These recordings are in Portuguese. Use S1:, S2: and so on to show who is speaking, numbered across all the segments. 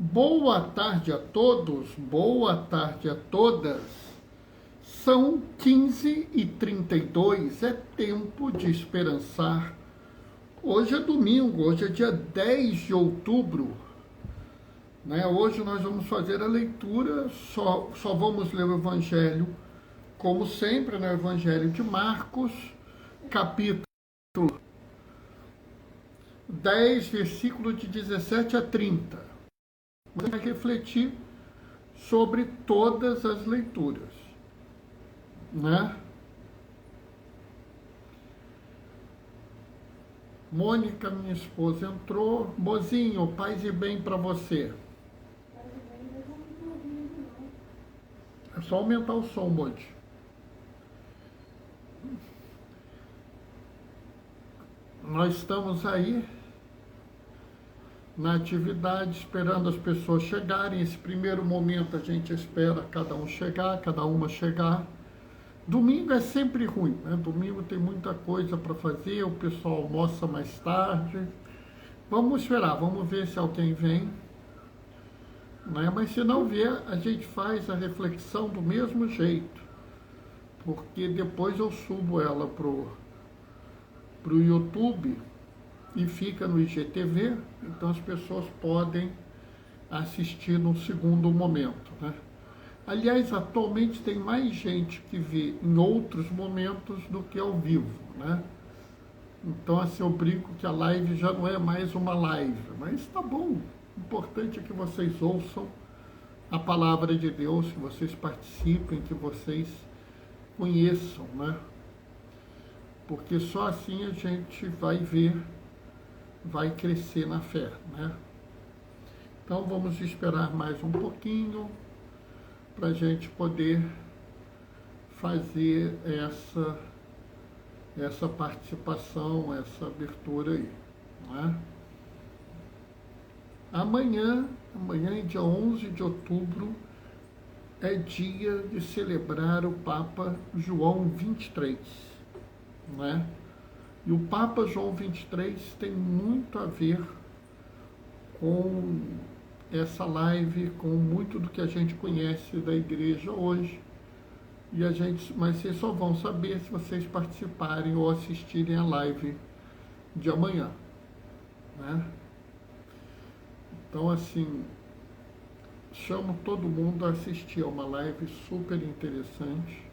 S1: Boa tarde a todos, boa tarde a todas. São 15h32, é tempo de esperançar. Hoje é domingo, hoje é dia 10 de outubro. Hoje nós vamos fazer a leitura, só vamos ler o Evangelho, como sempre, no Evangelho de Marcos, capítulo 10, versículo de 17 a 30. Você vai refletir sobre todas as leituras, Mônica, minha esposa, entrou. Mozinho, paz e bem para você. É só aumentar o som, Moji. Nós estamos aí na atividade, esperando as pessoas chegarem. Esse primeiro momento a gente espera cada um chegar, cada uma chegar. Domingo é sempre ruim, Domingo tem muita coisa para fazer, o pessoal almoça mais tarde. Vamos esperar, vamos ver se alguém vem. Mas se não vier, a gente faz a reflexão do mesmo jeito. Porque depois eu subo ela pro YouTube e fica no IGTV, então as pessoas podem assistir num segundo momento, Aliás, atualmente tem mais gente que vê em outros momentos do que ao vivo, Então, assim, eu brinco que a live já não é mais uma live, mas tá bom. O importante é que vocês ouçam a palavra de Deus, que vocês participem, que vocês conheçam, Porque só assim a gente vai ver, vai crescer na fé, Então vamos esperar mais um pouquinho para a gente poder fazer essa participação, essa abertura aí, Amanhã, dia 11 de outubro, é dia de celebrar o Papa João 23, E o Papa João 23 tem muito a ver com essa live, com muito do que a gente conhece da igreja hoje. Mas vocês só vão saber se vocês participarem ou assistirem a live de amanhã, Então, assim, chamo todo mundo a assistir a uma live super interessante,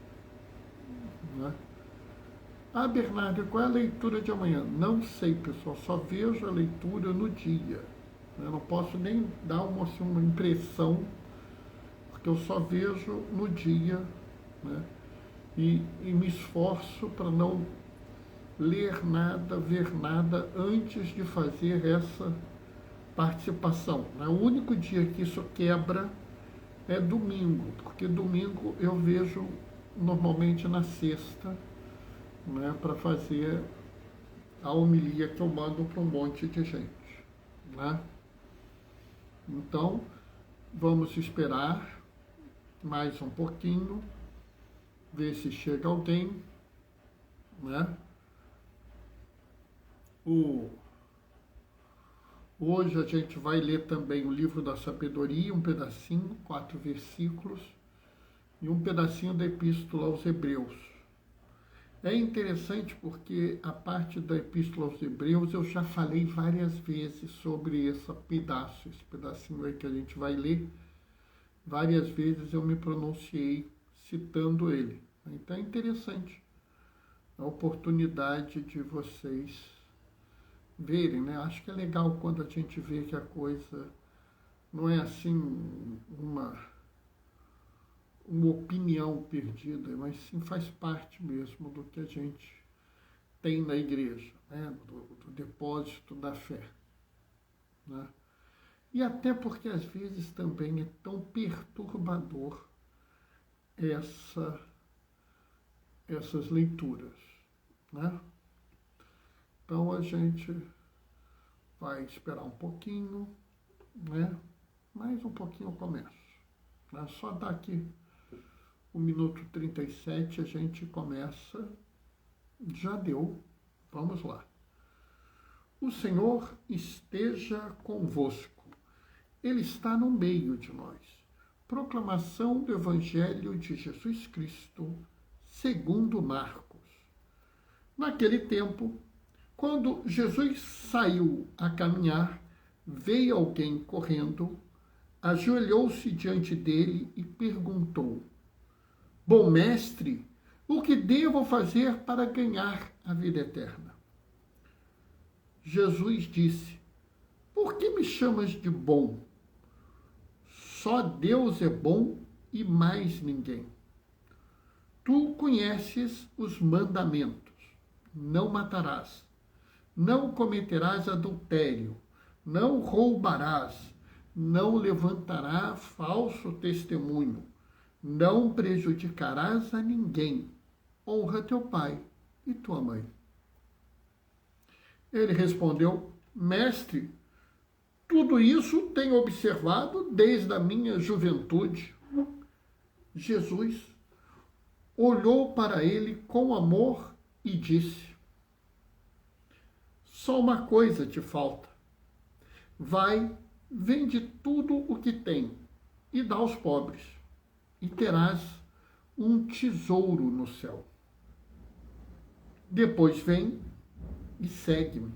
S1: Ah, Bernardo, qual é a leitura de amanhã? Não sei, pessoal, só vejo a leitura no dia. Eu não posso nem dar uma impressão, porque eu só vejo no dia, E me esforço para não ler nada, ver nada antes de fazer essa participação. O único dia que isso quebra é domingo, porque domingo eu vejo normalmente na sexta, para fazer a homilia que eu mando para um monte de gente, Então, vamos esperar mais um pouquinho, ver se chega alguém, Hoje a gente vai ler também o livro da sabedoria, um pedacinho, 4 versículos, e um pedacinho da epístola aos Hebreus. É interessante porque a parte da epístola aos Hebreus eu já falei várias vezes sobre esse pedacinho aí que a gente vai ler. Várias vezes eu me pronunciei citando ele. Então é interessante a oportunidade de vocês verem, Acho que é legal quando a gente vê que a coisa não é assim uma opinião perdida, mas sim faz parte mesmo do que a gente tem na igreja, do depósito da fé, E até porque às vezes também é tão perturbador essas leituras, Então a gente vai esperar um pouquinho, Mais um pouquinho eu começo, Só daqui 1h37 a gente começa. Já deu, vamos lá. O Senhor esteja convosco. Ele está no meio de nós. Proclamação do Evangelho de Jesus Cristo, segundo Marcos. Naquele tempo, quando Jesus saiu a caminhar, veio alguém correndo, ajoelhou-se diante dele e perguntou: Bom mestre, o que devo fazer para ganhar a vida eterna? Jesus disse: Por que me chamas de bom? Só Deus é bom e mais ninguém. Tu conheces os mandamentos: não matarás, não cometerás adultério, não roubarás, não levantarás falso testemunho, não prejudicarás a ninguém. Honra teu pai e tua mãe. Ele respondeu: Mestre, tudo isso tenho observado desde a minha juventude. Jesus olhou para ele com amor e disse: Só uma coisa te falta. Vai, vende tudo o que tem e dá aos pobres, e terás um tesouro no céu. Depois vem e segue-me.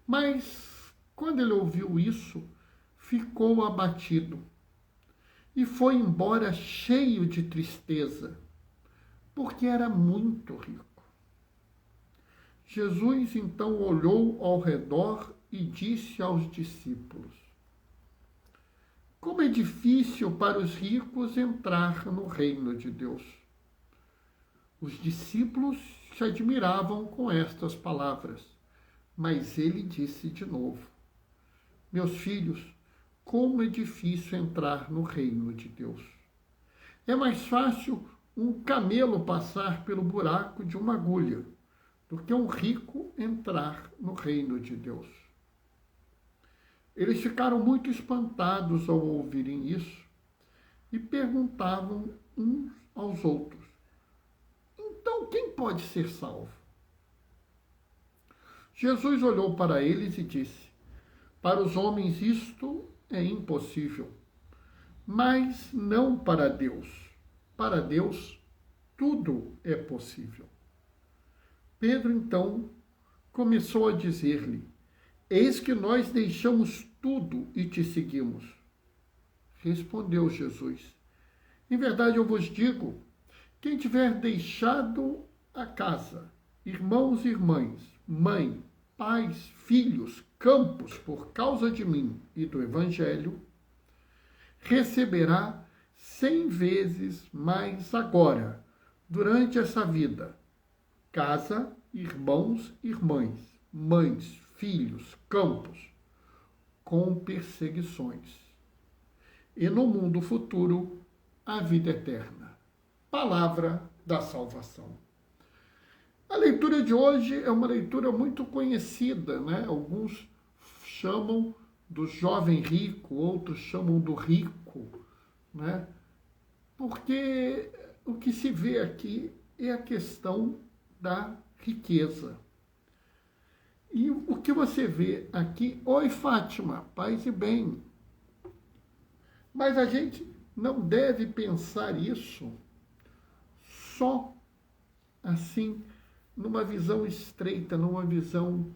S1: Mas quando ele ouviu isso, ficou abatido e foi embora cheio de tristeza, porque era muito rico. Jesus então olhou ao redor e disse aos discípulos: Como é difícil para os ricos entrar no reino de Deus. Os discípulos se admiravam com estas palavras, mas ele disse de novo: Meus filhos, como é difícil entrar no reino de Deus. É mais fácil um camelo passar pelo buraco de uma agulha do que um rico entrar no reino de Deus. Eles ficaram muito espantados ao ouvirem isso e perguntavam uns aos outros: Então quem pode ser salvo? Jesus olhou para eles e disse: Para os homens isto é impossível, mas não para Deus. Para Deus tudo é possível. Pedro então começou a dizer-lhe: Eis que nós deixamos tudo e te seguimos. Respondeu Jesus: Em verdade eu vos digo, quem tiver deixado a casa, irmãos e irmãs, mãe, pais, filhos, campos, por causa de mim e do Evangelho, receberá 100 vezes mais agora, durante essa vida, casa, irmãos, irmãs, mães, filhos, campos, com perseguições. E no mundo futuro, a vida eterna. Palavra da salvação. A leitura de hoje é uma leitura muito conhecida, né? Alguns chamam do jovem rico, outros chamam do rico, né? Porque o que se vê aqui é a questão da riqueza. E o que você vê aqui: Oi, Fátima, paz e bem. Mas a gente não deve pensar isso só assim, numa visão estreita, numa visão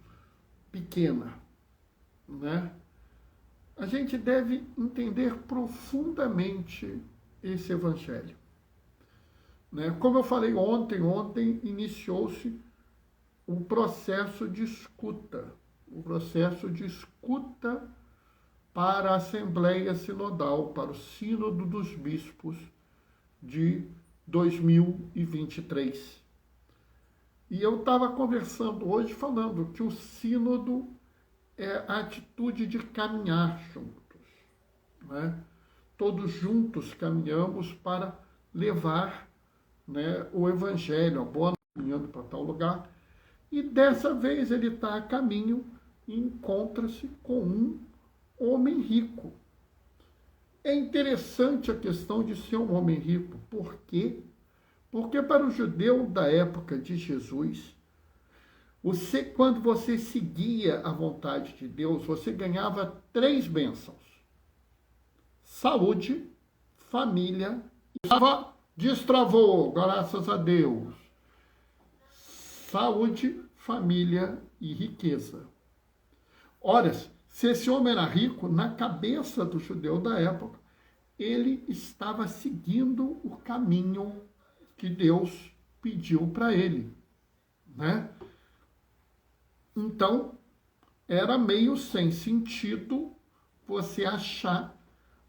S1: pequena, né? A gente deve entender profundamente esse evangelho, né? Como eu falei ontem iniciou-se o processo de escuta, para a Assembleia Sinodal, para o Sínodo dos Bispos de 2023. E eu estava conversando hoje falando que o sínodo é a atitude de caminhar juntos, né? Todos juntos caminhamos para levar, né, o Evangelho, a boa nova, caminhando para tal lugar. E dessa vez ele está a caminho e encontra-se com um homem rico. É interessante a questão de ser um homem rico. Por quê? Porque para o judeu da época de Jesus, Quando você seguia a vontade de Deus, você ganhava 3 bênçãos: saúde, família, destravou, graças a Deus. Saúde, família e riqueza. Ora, se esse homem era rico, na cabeça do judeu da época, ele estava seguindo o caminho que Deus pediu para ele, né? Então, era meio sem sentido você achar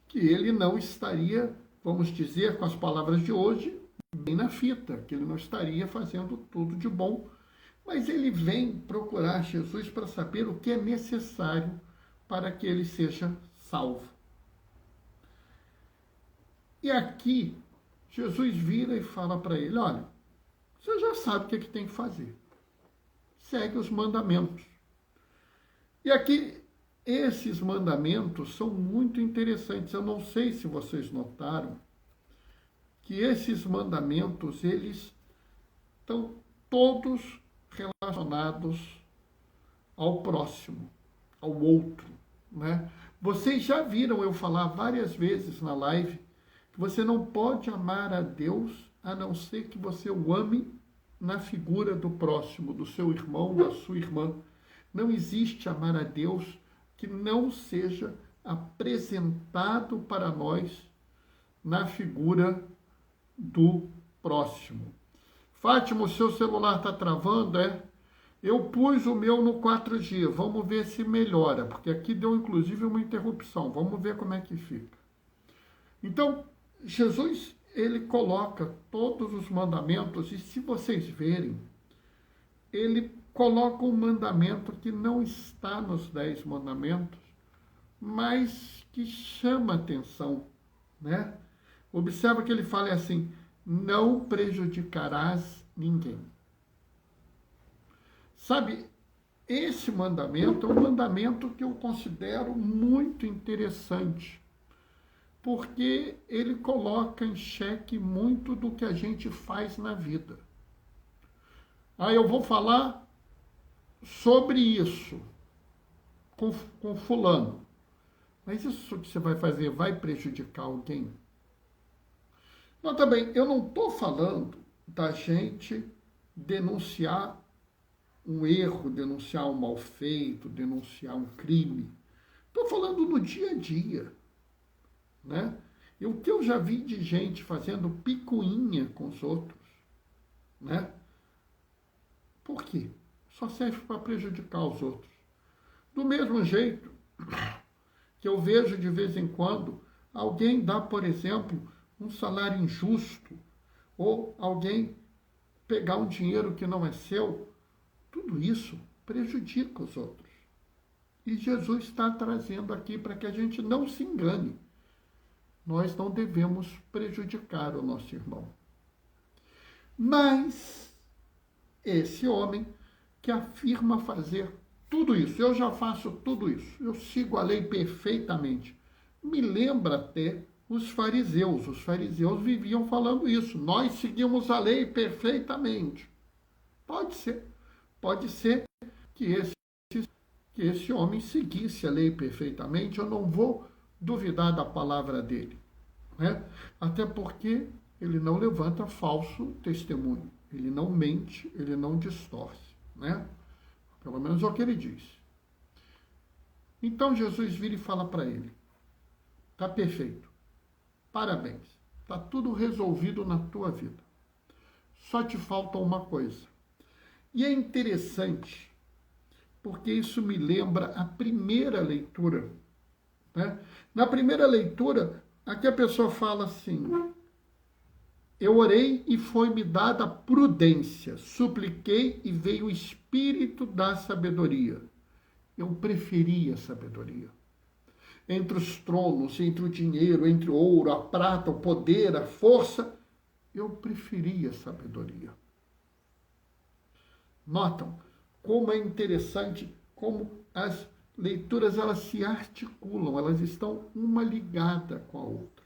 S1: que ele não estaria, vamos dizer com as palavras de hoje, bem na fita, que ele não estaria fazendo tudo de bom. Mas ele vem procurar Jesus para saber o que é necessário para que ele seja salvo. E aqui, Jesus vira e fala para ele: olha, você já sabe o que, é que tem que fazer. Segue os mandamentos. E aqui, esses mandamentos são muito interessantes. Eu não sei se vocês notaram que esses mandamentos, eles estão todos relacionados ao próximo, ao outro, né? Vocês já viram eu falar várias vezes na live que você não pode amar a Deus a não ser que você o ame na figura do próximo, do seu irmão, da sua irmã. Não existe amar a Deus que não seja apresentado para nós na figura do próximo. Fátima, o seu celular está travando, é? Eu pus o meu no 4G, vamos ver se melhora, porque aqui deu inclusive uma interrupção, vamos ver como é que fica. Então, Jesus, ele coloca todos os mandamentos, e se vocês verem, ele coloca um mandamento que não está nos 10 mandamentos, mas que chama atenção, né? Observa que ele fala assim: não prejudicarás ninguém. Sabe, esse mandamento é um mandamento que eu considero muito interessante, porque ele coloca em xeque muito do que a gente faz na vida. Eu vou falar sobre isso com fulano, mas isso que você vai fazer vai prejudicar alguém? Nota bem, eu não estou falando da gente denunciar um erro, denunciar um mal feito, denunciar um crime. Estou falando no dia a dia, né? E o que eu já vi de gente fazendo picuinha com os outros, né? Por quê? Só serve para prejudicar os outros. Do mesmo jeito que eu vejo de vez em quando alguém dá, por exemplo, um salário injusto, ou alguém pegar um dinheiro que não é seu, tudo isso prejudica os outros. E Jesus está trazendo aqui para que a gente não se engane. Nós não devemos prejudicar o nosso irmão. Mas esse homem que afirma fazer tudo isso, eu já faço tudo isso, eu sigo a lei perfeitamente, me lembra até os fariseus. Os fariseus viviam falando isso: nós seguimos a lei perfeitamente. Pode ser que esse homem seguisse a lei perfeitamente, eu não vou duvidar da palavra dele, né? Até porque ele não levanta falso testemunho, ele não mente, ele não distorce, né? Pelo menos é o que ele diz. Então Jesus vira e fala para ele: tá perfeito, parabéns, tá tudo resolvido na tua vida, só te falta uma coisa. E é interessante, porque isso me lembra a primeira leitura, né? Na primeira leitura, aqui a pessoa fala assim: eu orei e foi-me dada prudência, supliquei e veio o espírito da sabedoria. Eu preferia a sabedoria. Entre os tronos, entre o dinheiro, entre o ouro, a prata, o poder, a força, eu preferia a sabedoria. Notam como é interessante como as leituras elas se articulam, elas estão uma ligada com a outra.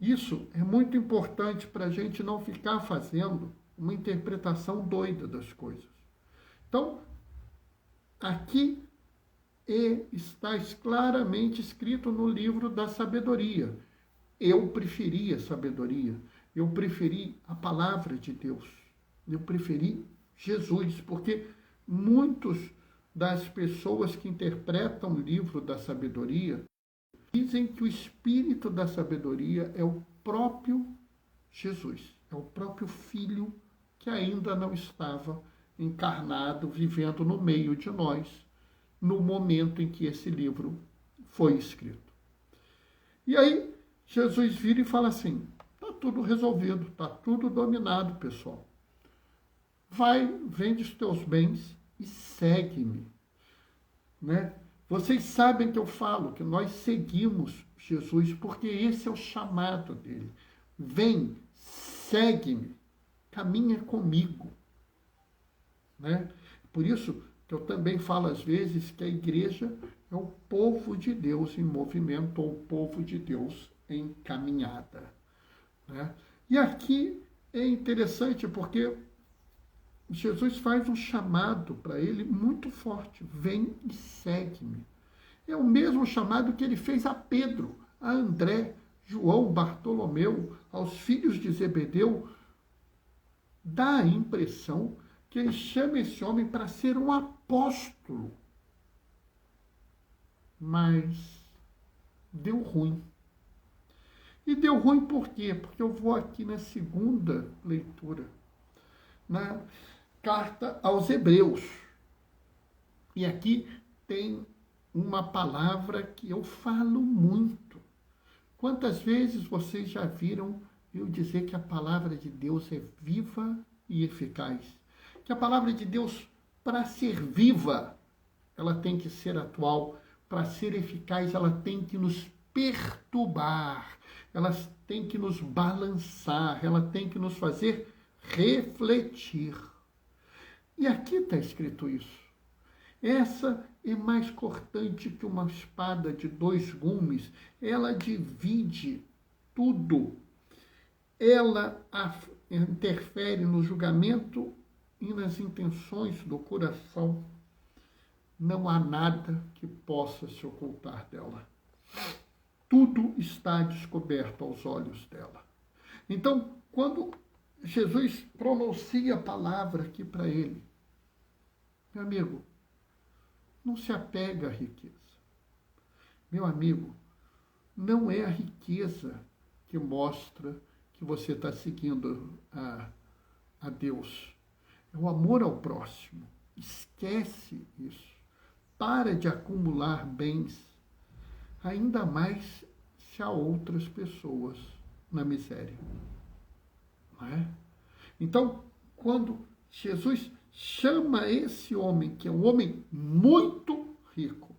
S1: Isso é muito importante para a gente não ficar fazendo uma interpretação doida das coisas. Então, aqui está claramente escrito no livro da sabedoria. Eu preferi a sabedoria, eu preferi a palavra de Deus, eu preferi Jesus, porque muitos das pessoas que interpretam o livro da sabedoria dizem que o espírito da sabedoria é o próprio Jesus, é o próprio Filho que ainda não estava encarnado, vivendo no meio de nós, no momento em que esse livro foi escrito. E aí, Jesus vira e fala assim, está tudo resolvido, está tudo dominado, pessoal. Vai, vende os teus bens e segue-me. Né? Vocês sabem que eu falo que nós seguimos Jesus porque esse é o chamado dele. Vem, segue-me, caminha comigo. Né? Por isso que eu também falo às vezes que a igreja é o povo de Deus em movimento, ou o povo de Deus em caminhada. Né? E aqui é interessante porque Jesus faz um chamado para ele muito forte. Vem e segue-me. É o mesmo chamado que ele fez a Pedro, a André, João, Bartolomeu, aos filhos de Zebedeu. Dá a impressão que ele chama esse homem para ser um apóstolo. Mas deu ruim. E deu ruim por quê? Porque eu vou aqui na segunda leitura, na carta aos Hebreus. E aqui tem uma palavra que eu falo muito. Quantas vezes vocês já viram eu dizer que a palavra de Deus é viva e eficaz? Que a palavra de Deus, para ser viva, ela tem que ser atual. Para ser eficaz, ela tem que nos perturbar. Ela tem que nos balançar. Ela tem que nos fazer refletir. E aqui está escrito isso. Essa é mais cortante que uma espada de 2 gumes. Ela divide tudo. Ela interfere no julgamento e nas intenções do coração. Não há nada que possa se ocultar dela. Tudo está descoberto aos olhos dela. Então, quando Jesus pronuncia a palavra aqui para ele, meu amigo, não se apega à riqueza. Meu amigo, não é a riqueza que mostra que você está seguindo a Deus. É o amor ao próximo. Esquece isso. Para de acumular bens, ainda mais se há outras pessoas na miséria. Não é? Então, quando Jesus chama esse homem, que é um homem muito rico,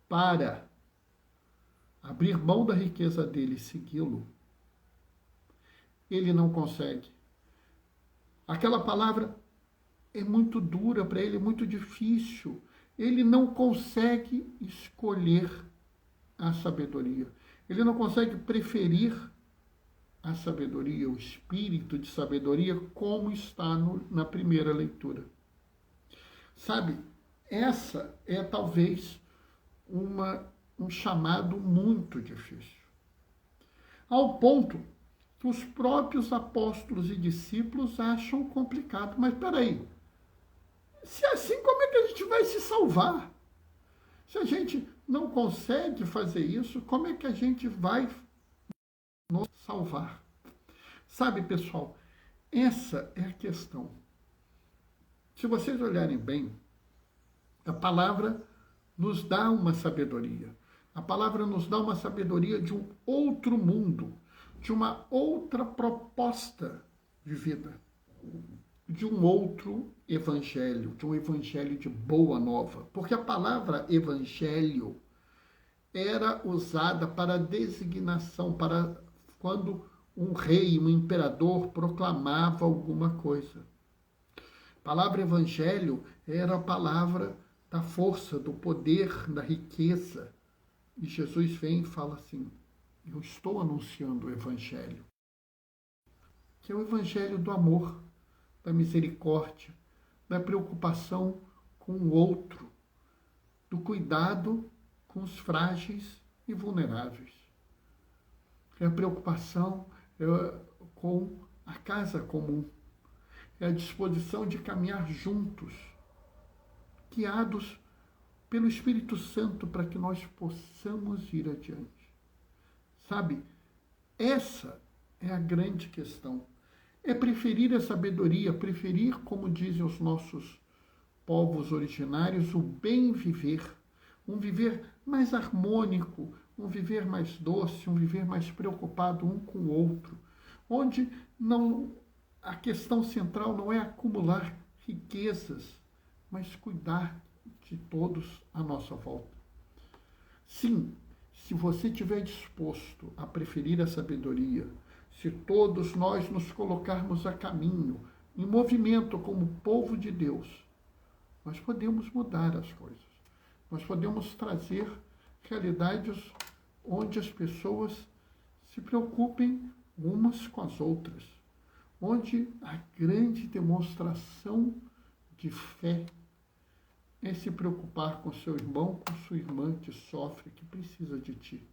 S1: para abrir mão da riqueza dele e segui-lo, ele não consegue. Aquela palavra é muito dura para ele, é muito difícil. Ele não consegue escolher a sabedoria. Ele não consegue preferir a sabedoria, o espírito de sabedoria, como está na primeira leitura. Sabe, essa é talvez um chamado muito difícil. Ao ponto que os próprios apóstolos e discípulos acham complicado. Mas peraí, se é assim, como é que a gente vai se salvar? Se a gente não consegue fazer isso, como é que a gente vai nos salvar? Sabe, pessoal, essa é a questão. Se vocês olharem bem, a palavra nos dá uma sabedoria. A palavra nos dá uma sabedoria de um outro mundo, de uma outra proposta de vida, de um outro evangelho, de um evangelho de boa nova. Porque a palavra evangelho era usada para designação, para quando um rei, um imperador proclamava alguma coisa. A palavra evangelho era a palavra da força, do poder, da riqueza. E Jesus vem e fala assim, eu estou anunciando o evangelho, que é o evangelho do amor, da misericórdia, da preocupação com o outro, do cuidado com os frágeis e vulneráveis. É a preocupação com a casa comum. É a disposição de caminhar juntos, guiados pelo Espírito Santo para que nós possamos ir adiante. Sabe, essa é a grande questão. É preferir a sabedoria, preferir, como dizem os nossos povos originários, o bem viver, um viver mais harmônico, um viver mais doce, um viver mais preocupado um com o outro, onde a questão central não é acumular riquezas, mas cuidar de todos à nossa volta. Sim, se você estiver disposto a preferir a sabedoria, se todos nós nos colocarmos a caminho, em movimento como povo de Deus, nós podemos mudar as coisas. Nós podemos trazer realidades onde as pessoas se preocupem umas com as outras, onde a grande demonstração de fé é se preocupar com seu irmão, com sua irmã que sofre, que precisa de ti.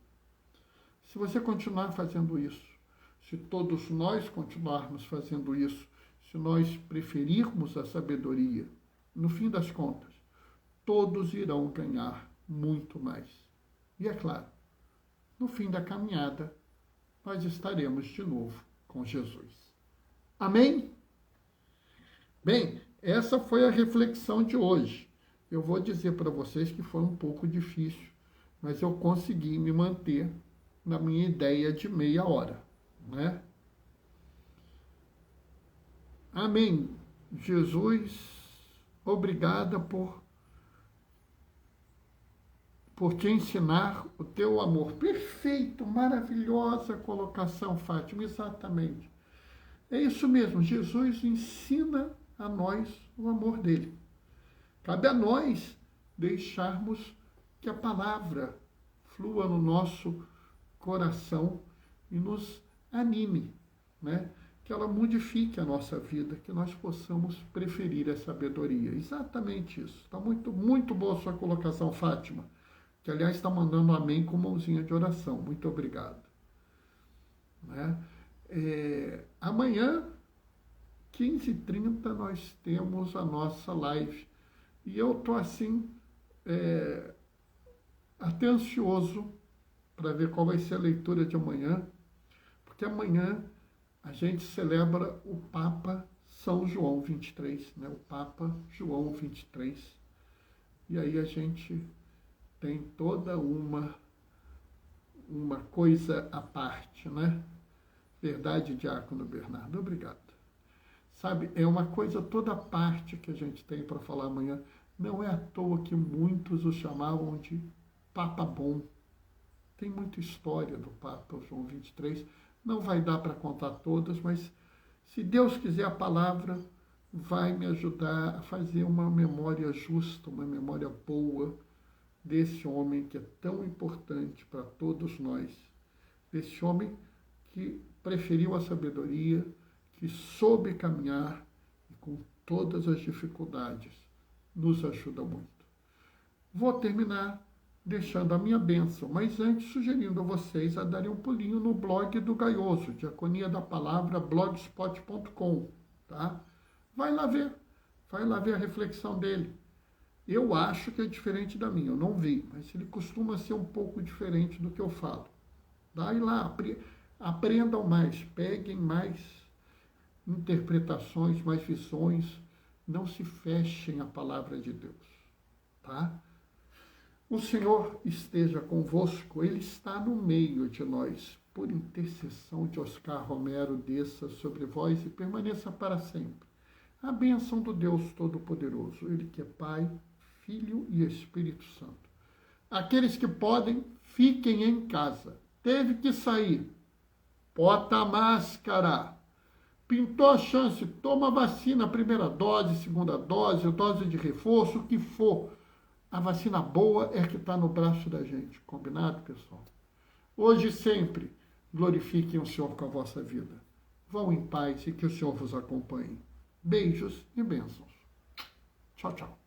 S1: Se você continuar fazendo isso, se todos nós continuarmos fazendo isso, se nós preferirmos a sabedoria, no fim das contas, todos irão ganhar muito mais. E é claro, no fim da caminhada, nós estaremos de novo com Jesus. Amém? Bem, essa foi a reflexão de hoje. Eu vou dizer para vocês que foi um pouco difícil, mas eu consegui me manter na minha ideia de meia hora, né? Amém. Jesus, obrigada por te ensinar o teu amor. Perfeito, maravilhosa colocação, Fátima, exatamente. É isso mesmo, Jesus ensina a nós o amor dele. Cabe a nós deixarmos que a palavra flua no nosso coração e nos anime, né? Que ela modifique a nossa vida, que nós possamos preferir a sabedoria. Exatamente isso. Está muito, muito boa a sua colocação, Fátima, que, aliás, está mandando um amém com mãozinha de oração. Muito obrigado. Né? Amanhã, 15h30, nós temos a nossa live. E eu estou, assim, até ansioso para ver qual vai ser a leitura de amanhã, porque amanhã a gente celebra o Papa São João 23, né? O Papa João 23. E aí a gente tem toda uma coisa à parte, né? Verdade, Diácono Bernardo? Obrigado. Sabe, é uma coisa toda à parte que a gente tem para falar amanhã. Não é à toa que muitos o chamavam de Papa Bom. Tem muita história do Papa João 23. Não vai dar para contar todas, mas se Deus quiser, a palavra vai me ajudar a fazer uma memória justa, uma memória boa desse homem que é tão importante para todos nós. Desse homem que preferiu a sabedoria, que soube caminhar e com todas as dificuldades nos ajuda muito. Vou terminar deixando a minha bênção, mas antes sugerindo a vocês a darem um pulinho no blog do Gaioso, Diaconia da Palavra, blogspot.com, tá? Vai lá ver a reflexão dele. Eu acho que é diferente da minha, eu não vi, mas ele costuma ser um pouco diferente do que eu falo. Vai lá, aprendam mais, peguem mais interpretações, mais visões, não se fechem à palavra de Deus, tá? O Senhor esteja convosco, Ele está no meio de nós. Por intercessão de Oscar Romero, desça sobre vós e permaneça para sempre. A bênção do Deus Todo-Poderoso, Ele que é Pai, Filho e Espírito Santo. Aqueles que podem, fiquem em casa. Teve que sair, bota a máscara. Pintou a chance, toma a vacina, primeira dose, segunda dose, dose de reforço, o que for. A vacina boa é que está no braço da gente. Combinado, pessoal? Hoje e sempre, glorifiquem o Senhor com a vossa vida. Vão em paz e que o Senhor vos acompanhe. Beijos e bênçãos. Tchau, tchau.